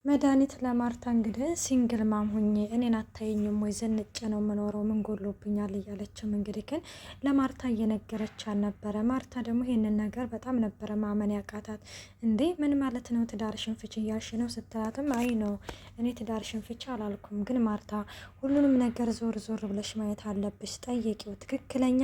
መድኃኒት ለማርታ እንግዲህ ሲንግል ማም ሁኜ እኔን አታየኝም ወይ ዘንጬ ነው የምኖረው ምን ጎሎብኛል እያለችም እንግዲህ ግን ለማርታ እየነገረቻት ነበረ። ማርታ ደግሞ ይሄንን ነገር በጣም ነበረ ማመን ያቃታት። እንዴ ምን ማለት ነው ትዳርሽን ፍቺ እያልሽ ነው ስትላትም አይ ነው እኔ ትዳርሽን ፍቺ አላልኩም፣ ግን ማርታ ሁሉንም ነገር ዞር ዞር ብለሽ ማየት አለብሽ፣ ጠየቂው፣ ትክክለኛ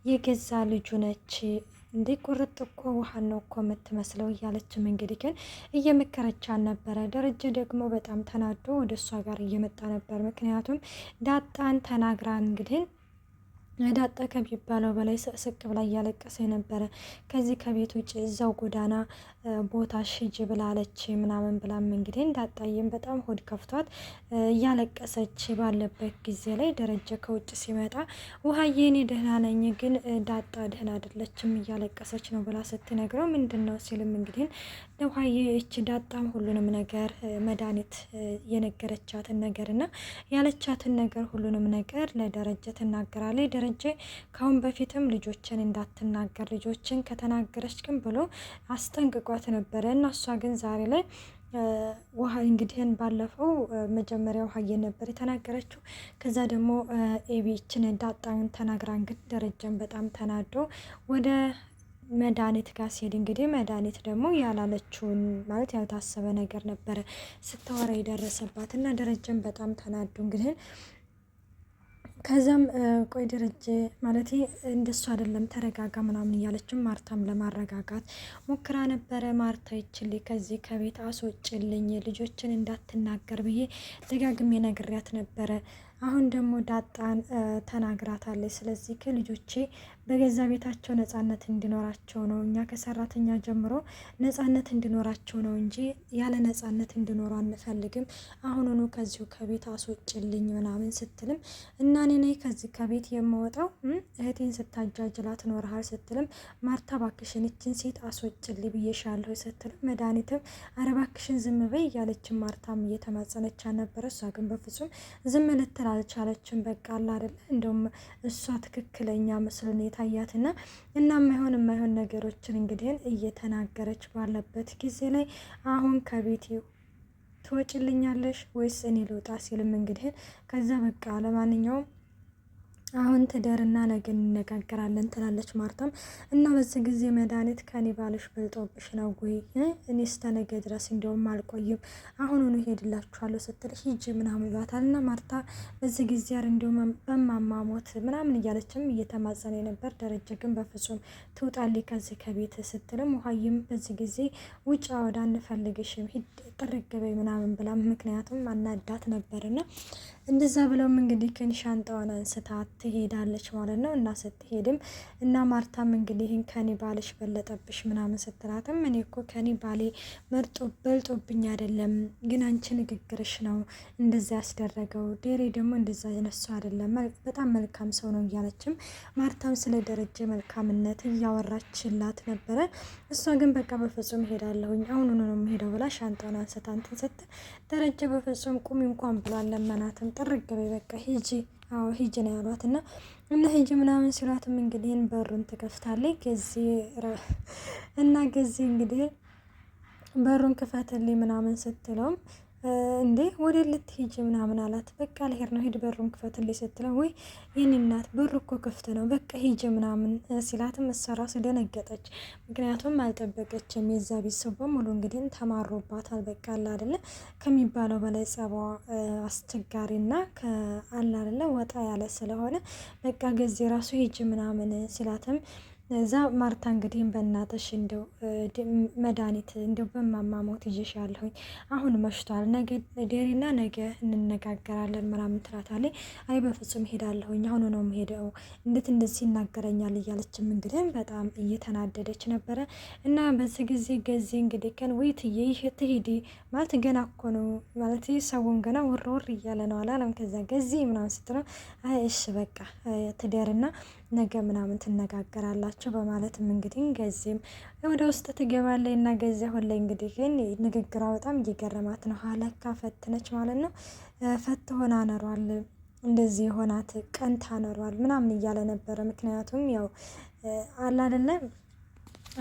የገዛ ልጁ ነች እንዴ ቁርጥ እኮ ውሃን ነው እኮ የምትመስለው እያለችም እንግዲህ ግን እየመከረቻን ነበረ። ደረጀ ደግሞ በጣም ተናዶ ወደ እሷ ጋር እየመጣ ነበር። ምክንያቱም ዳጣን ተናግራ እንግዲህ ዳጣ ከሚባለው በላይ ስቅስቅ ብላ እያለቀሰ ነበረ። ከዚህ ከቤት ውጭ እዛው ጎዳና ቦታ ሽጅ ብላለች ምናምን ብላም እንግዲህ ዳጣዬም በጣም ሆድ ከፍቷት እያለቀሰች ባለበት ጊዜ ላይ ደረጀ ከውጭ ሲመጣ ውሃዬ እኔ ደህና ነኝ፣ ግን ዳጣ ደህና አይደለችም እያለቀሰች ነው ብላ ስትነግረው ምንድን ነው ሲልም እንግዲህ ውሃዬ እች ዳጣም ሁሉንም ነገር መድኃኒት የነገረቻትን ነገር እና ያለቻትን ነገር ሁሉንም ነገር ለደረጀ ትናገራለች። ደረጀ ካሁን በፊትም ልጆችን እንዳትናገር ልጆችን ከተናገረች ግን ብሎ አስጠንቅቋት ነበረ እና እሷ ግን ዛሬ ላይ ውሃ እንግዲህን ባለፈው መጀመሪያ ውሃዬ ነበር የተናገረችው። ከዛ ደግሞ ኤቢችን ዳጣን ተናግራ እንግዲህ ደረጀን በጣም ተናዶ ወደ መድኃኒት ጋር ሲሄድ እንግዲህ መድኃኒት ደግሞ ያላለችውን ማለት ያልታሰበ ነገር ነበረ ስታወራ የደረሰባት እና ደረጀን በጣም ተናዶ እንግዲህ ከዛም ቆይ ደረጀ ማለት እንደሱ አይደለም ተረጋጋ ምናምን እያለችም ማርታም ለማረጋጋት ሞክራ ነበረ። ማርታ ይችል ከዚህ ከቤት አስወጭልኝ ልጆችን እንዳትናገር ብዬ ደጋግሜ ነግሬያት ነበረ። አሁን ደግሞ ዳጣን ተናግራታለች። ስለዚህ ከልጆቼ በገዛ ቤታቸው ነጻነት እንዲኖራቸው ነው፣ እኛ ከሰራተኛ ጀምሮ ነጻነት እንዲኖራቸው ነው እንጂ ያለ ነጻነት እንዲኖሩ አንፈልግም። አሁኑኑ ከዚሁ ከቤት አስወጭልኝ ምናምን ስትልም እና እኔ ነኝ ከዚህ ከቤት የምወጣው እህቴን ስታጃጅላት ኖርሃል ስትልም ማርታ ባክሽን ይችን ሴት አስወጭልኝ ብዬሻለሁ ስትልም መድኃኒትም ኧረ ባክሽን ዝም በይ እያለችን ማርታም እየተማጸነች ነበረ። እሷ ግን በፍጹም ዝም ልትል አልቻለችም። በቃ አለ አይደለ እንደውም እሷ ትክክለኛ መስሎን የታያትና እና የማይሆን ነገሮችን እንግዲህ እየተናገረች ባለበት ጊዜ ላይ አሁን ከቤት ትወጭልኛለሽ ወይስ እኔ ልውጣ ሲልም እንግዲህ ከዛ በቃ ለማንኛውም አሁን ትደርና ነገ እንነጋገራለን ትላለች ማርታም። እና በዚህ ጊዜ መድኃኒት ከኔ ባልሽ በልጦብሽ ነው ወይ? እኔ እስከ ነገ ድረስ እንዲያውም አልቆይም አሁኑኑ ሄድላችኋለሁ ስትል ሂጂ ምናምን ይሏታል። እና ማርታ በዚህ ጊዜ እንዲሁም በማማሞት ምናምን እያለችም እየተማጸነ ነበር። ደረጀ ግን በፍጹም ትውጣልኝ ከዚህ ከቤት ስትልም ውሃይም በዚህ ጊዜ ውጭ ወደ አንፈልግሽም ሂድ ጥርግበይ ምናምን ብላ ምክንያቱም አናዳት ነበርና እንደዛ ብለውም እንግዲህ ሻንጣዋን አንስታ ትሄዳለች ማለት ነው። እና ስትሄድም እና ማርታም እንግዲህ ከኔ ባልሽ በለጠብሽ ምናምን ስትላትም እኔ እኮ ከኔ ባሌ በልጦብኝ አይደለም፣ ግን አንቺ ንግግርሽ ነው እንደዛ ያስደረገው፣ ዴሬ ደግሞ እንደዛ የነሱ አይደለም፣ በጣም መልካም ሰው ነው እያለችም ማርታም ስለ ደረጀ መልካምነት እያወራችላት ነበረ። እሷ ግን በቃ በፍጹም ሄዳለሁኝ አሁኑኑ ነው የምሄደው ብላ ሻንጣዋን አንስታ እንትን ስትል ደረጀ በፍጹም ቁሚ እንኳን ብሎ አለመናትም። ጥርግ በይ በቃ ሂጂ፣ አዎ ሂጂ ነው ያሏት። እና ሂጂ ምናምን ሲሏትም እንግዲህ በሩን ትከፍታለች። ገዜ እንግዲህ በሩን ክፈትልኝ ምናምን ስትለውም እንዴ ወደ ልትሄጂ ምናምን አላት። በቃ ልሄድ ነው ሂድ በሩን ክፈትልኝ ስትለው ወይ የኔ እናት በሩ እኮ ክፍት ነው በቃ ሂጂ ምናምን ሲላትም እሷ ራሱ ደነገጠች። ምክንያቱም አልጠበቀችም። የዛ ቤተሰብ በሙሉ እንግዲህ ተማሮባታል። በቃ አለ አይደለ ከሚባለው በላይ ጸባ አስቸጋሪና ከአለ አይደለ ወጣ ያለ ስለሆነ በቃ ገዜ ራሱ ሂጂ ምናምን ሲላትም እዛ ማርታ እንግዲህ በእናትሽ እንደው መድኃኒት እንደው በማማሞት ይዤሻለሁኝ አሁን መሽቷል፣ ነገ ዴሪና ነገ እንነጋገራለን ምናምን ትላታለች። አይ በፍጹም ሄዳለሁኝ አሁን ነው የምሄደው እንዴት እንደዚህ ይናገረኛል እያለችም እንግዲህ በጣም እየተናደደች ነበረ። እና በዚህ ጊዜ ገዜ እንግዲህ ከን ወይ ትሄዲ ማለት ገና እኮ ነው ማለት ሰውን ገና ወር እያለ ነው አላለም። ከዛ ገዜ ምናምን ስትለው አይ እሺ በቃ ትደርና ነገ ምናምን ትነጋገራላችሁ በማለትም እንግዲህ ገዜም ወደ ውስጥ ትገባለች። እና ገዜ አሁን ላይ እንግዲህ ግን ንግግሯ በጣም እየገረማት ነው። ሀለካ ፈትነች ማለት ነው። ፈት ሆና አነሯል እንደዚህ የሆናት ቀንታ አነሯል ምናምን እያለ ነበረ። ምክንያቱም ያው አለ አይደለ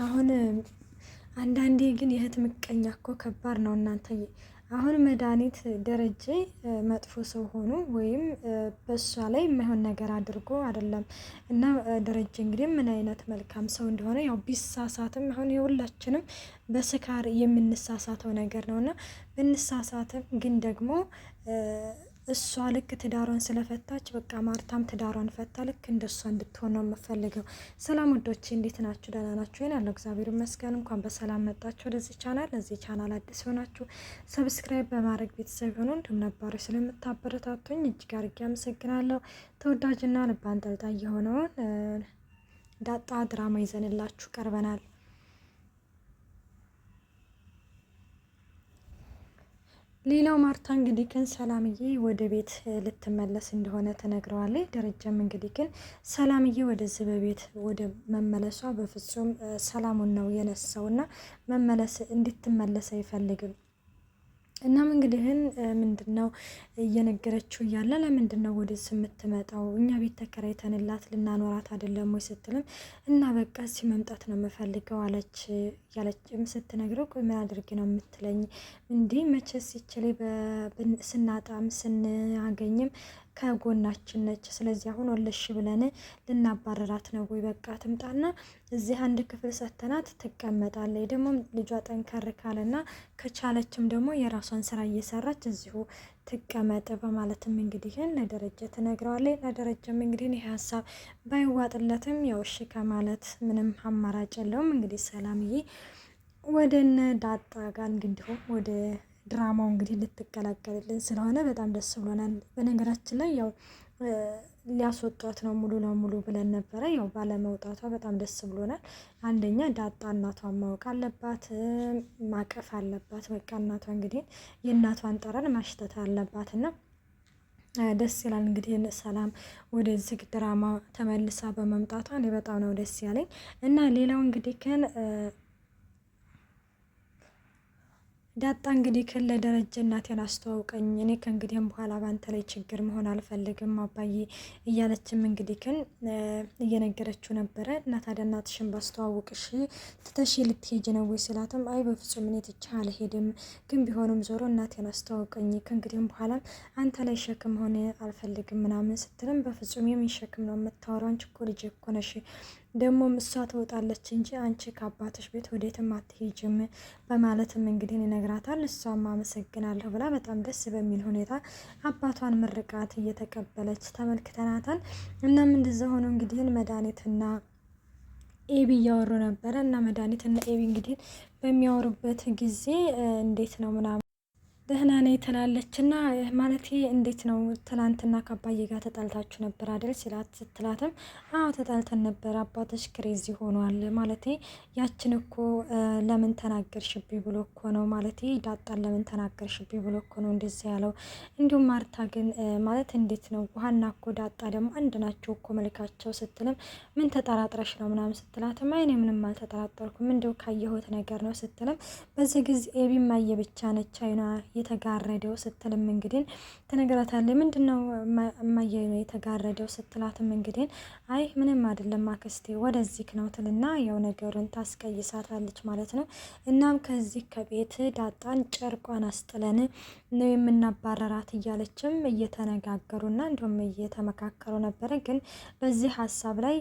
አሁን አንዳንዴ ግን የእህት ምቀኛ እኮ ከባድ ነው እናንተ አሁን መድኃኒት ደረጀ መጥፎ ሰው ሆኖ ወይም በሷ ላይ የማይሆን ነገር አድርጎ አይደለም። እና ደረጀ እንግዲህ ምን አይነት መልካም ሰው እንደሆነ ያው ቢሳሳትም አሁን የሁላችንም በስካር የምንሳሳተው ነገር ነው እና ብንሳሳትም ግን ደግሞ እሷ ልክ ትዳሯን ስለፈታች በቃ ማርታም ትዳሯን ፈታ ልክ እንደሷ እንድትሆን ነው የምፈልገው። ሰላም ወዶቼ እንዴት ናችሁ? ደህና ናችሁ? ይሄን ያለው እግዚአብሔር ይመስገን። እንኳን በሰላም መጣችሁ ወደዚህ ቻናል። ለዚህ ቻናል አዲስ ሆናችሁ ሰብስክራይብ በማድረግ ቤተሰብ ሆኖ እንዲሁም ነባሮች ስለምታበረታቱኝ እጅግ አድርጌ አመሰግናለሁ። ተወዳጅና ልብ አንጠልጣይ የሆነውን ዳጣ ድራማ ይዘንላችሁ ቀርበናል። ሌላው ማርታ እንግዲህ ግን ሰላምዬ ወደ ቤት ልትመለስ እንደሆነ ተነግረዋለች። ደረጃም እንግዲህ ግን ሰላምዬ ወደዚህ በቤት ወደ መመለሷ በፍጹም ሰላሙን ነው የነሳውና መመለስ እንድትመለስ አይፈልግም። እናም እንግዲህን ምንድነው እየነገረችው እያለ ለምንድን ነው ወደዚህ የምትመጣው? እኛ ቤት ተከራይተንላት ልናኖራት አይደለም ወይ ስትልም እና በቃ እዚህ መምጣት ነው የምፈልገው አለች። ያለችም ስትነግረው ምን አድርጊ ነው የምትለኝ? እንዲህ መቼስ ይችል ስናጣም ስናገኝም ከጎናችን ነች። ስለዚህ አሁን ወለሽ ብለን ልናባረራት ነው ወይ? በቃ ትምጣና እዚህ አንድ ክፍል ሰተናት ትቀመጣለች። ደግሞ ልጇ ጠንከር ካለና ከቻለችም ደግሞ የራሷን ስራ እየሰራች እዚሁ ትቀመጥ በማለትም እንግዲህ ለደረጀ ትነግረዋለች። ለደረጀም እንግዲህ ይህ ሀሳብ ባይዋጥለትም ያው እሺ ከማለት ምንም አማራጭ የለውም። እንግዲህ ሰላምዬ ወደነ ዳጣ ጋር እንዲሁም ወደ ድራማው እንግዲህ ልትቀላቀልልን ስለሆነ በጣም ደስ ብሎናል። በነገራችን ላይ ያው ሊያስወጧት ነው ሙሉ ለሙሉ ብለን ነበረ። ያው ባለመውጣቷ በጣም ደስ ብሎናል። አንደኛ ዳጣ እናቷን ማወቅ አለባት፣ ማቀፍ አለባት። በቃ እናቷ እንግዲህ የእናቷን ጠረን ማሽተት አለባት እና ደስ ይላል። እንግዲህ ሰላም ወደዚህ ድራማ ተመልሳ በመምጣቷ እኔ በጣም ነው ደስ ያለኝ እና ሌላው እንግዲህ ግን ዳጣ እንግዲህ ክለ ደረጀ እናቴን አስተዋውቀኝ፣ እኔ ከእንግዲህም በኋላ ባንተ ላይ ችግር መሆን አልፈልግም አባዬ እያለችም እንግዲህ ግን እየነገረችው ነበረ። እና ታዲያ እናትሽን ባስተዋውቅሽ ትተሽ ልትሄጂ ነው ወይ ስላትም አይ በፍጹም እኔ ትቼ አልሄድም፣ ግን ቢሆንም ዞሮ እናቴን አስተዋውቀኝ፣ ከእንግዲህም በኋላ አንተ ላይ ሸክም ሆነ አልፈልግም ምናምን ስትልም በፍጹም የምን ሸክም ነው የምታወራው? አንቺ እኮ ልጅ እኮ ነሽ፣ ደግሞ እሷ ትወጣለች እንጂ አንቺ ከአባትሽ ቤት ወዴትም አትሄጅም በማለትም እንግዲህ ይነግራታል። እሷም አመሰግናለሁ ብላ በጣም ደስ በሚል ሁኔታ አባቷን ምርቃት እየተቀበለች ተመልክተናታል። እናም እንደዛ ሆኖ እንግዲህ መድኃኒትና ኤቢ እያወሩ ነበረ እና መድኃኒትና ኤቢ እንግዲህ በሚያወሩበት ጊዜ እንዴት ነው ምናምን ደህና ነኝ ትላለች እና ማለቴ እንዴት ነው ትናንትና ከአባዬ ጋር ተጣልታችሁ ነበር አይደል ሲላት ስትላትም አዎ ተጣልተን ነበር፣ አባትሽ ክሬዚ ሆኗል፣ ማለቴ ያችን እኮ ለምን ተናገርሽብኝ ብሎ እኮ ነው፣ ማለቴ ዳጣን ለምን ተናገርሽብኝ ብሎ እኮ ነው እንደዚህ ያለው። እንዲሁም ማርታ ግን ማለት እንዴት ነው ውሃና እኮ ዳጣ ደግሞ አንድ ናቸው እኮ መልካቸው ስትልም ምን ተጠራጥረሽ ነው ምናምን ስትላትም አይ እኔ ምንም አልተጠራጠርኩም እንደው ካየሁት ነገር ነው ስትልም በዚህ ጊዜ ኤቢ ማየ ብቻ ነች አይኗ የተጋረደው ስትልም እንግዲህ ትነግራታለች። ምንድነው እማዬ ነው የተጋረደው ስትላትም እንግዲህ አይ ምንም አይደለም አክስቴ ወደዚህ ነው ትልና ያው ነገሩን ታስቀይሳታለች ማለት ነው። እናም ከዚህ ከቤት ዳጣን ጨርቋን አስጥለን ነው የምናባረራት እያለችም እየተነጋገሩና እንዲሁም እየተመካከሩ ነበረ። ግን በዚህ ሀሳብ ላይ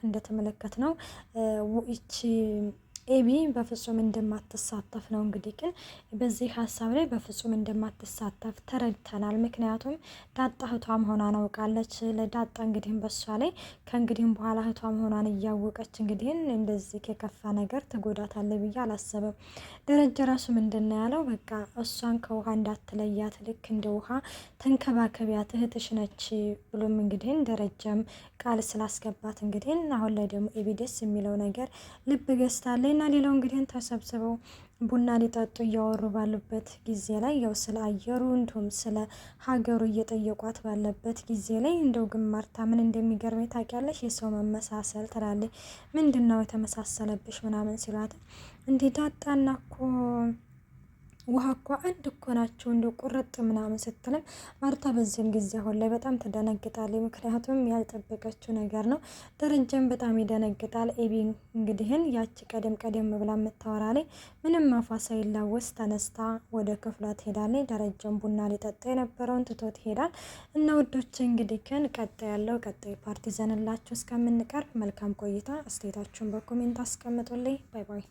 እንደተመለከት ነው ይቺ ኤቢ በፍጹም እንደማትሳተፍ ነው እንግዲህ ግን በዚህ ሀሳብ ላይ በፍጹም እንደማትሳተፍ ተረድተናል። ምክንያቱም ዳጣ እህቷ መሆኗን አውቃለች። ለዳጣ እንግዲህ በሷ ላይ ከእንግዲህም በኋላ እህቷ መሆኗን እያወቀች እንግዲህ እንደዚህ የከፋ ነገር ትጎዳታለች ብዬ አላሰበም። ደረጀ ራሱ ምንድን ነው ያለው? በቃ እሷን ከውሃ እንዳትለያት፣ ልክ እንደ ውሃ ተንከባከቢያት፣ እህትሽ ነች ብሎም እንግዲህ ደረጀም ቃል ስላስገባት እንግዲህ አሁን ላይ ደግሞ ኤቢ ደስ የሚለው ነገር ልብ ገዝታለች። እና ሌላው እንግዲህ ተሰብስበው ቡና ሊጠጡ እያወሩ ባሉበት ጊዜ ላይ ያው ስለ አየሩ እንዲሁም ስለ ሀገሩ እየጠየቋት ባለበት ጊዜ ላይ እንደው ግን ማርታ ምን እንደሚገርመኝ ታውቂያለሽ? የሰው መመሳሰል ትላለች። ምንድን ነው የተመሳሰለብሽ ምናምን ሲሏት እንዴ ዳጣና እኮ ውሃ እኮ አንድ እኮ ናቸው እንደ ቁርጥ ምናምን ስትልም ማርታ በዚህም ጊዜ አሁን ላይ በጣም ትደነግጣለች። ምክንያቱም ያልጠበቀችው ነገር ነው። ደረጃም በጣም ይደነግጣል። ኤቢ እንግዲህን ያቺ ቀደም ብላ የምታወራ ላይ ምንም አፏ ሳይላወስ ተነስታ ወደ ክፍሏ ትሄዳለች። ደረጃም ቡና ሊጠጣ የነበረውን ትቶት ይሄዳል። እና ውዶች እንግዲህ ግን ቀጣይ ፓርቲ ዘንላችሁ እስከምንቀርብ መልካም ቆይታ። አስተያየታችሁን በኮሜንት አስቀምጡልኝ። ባይ ባይ።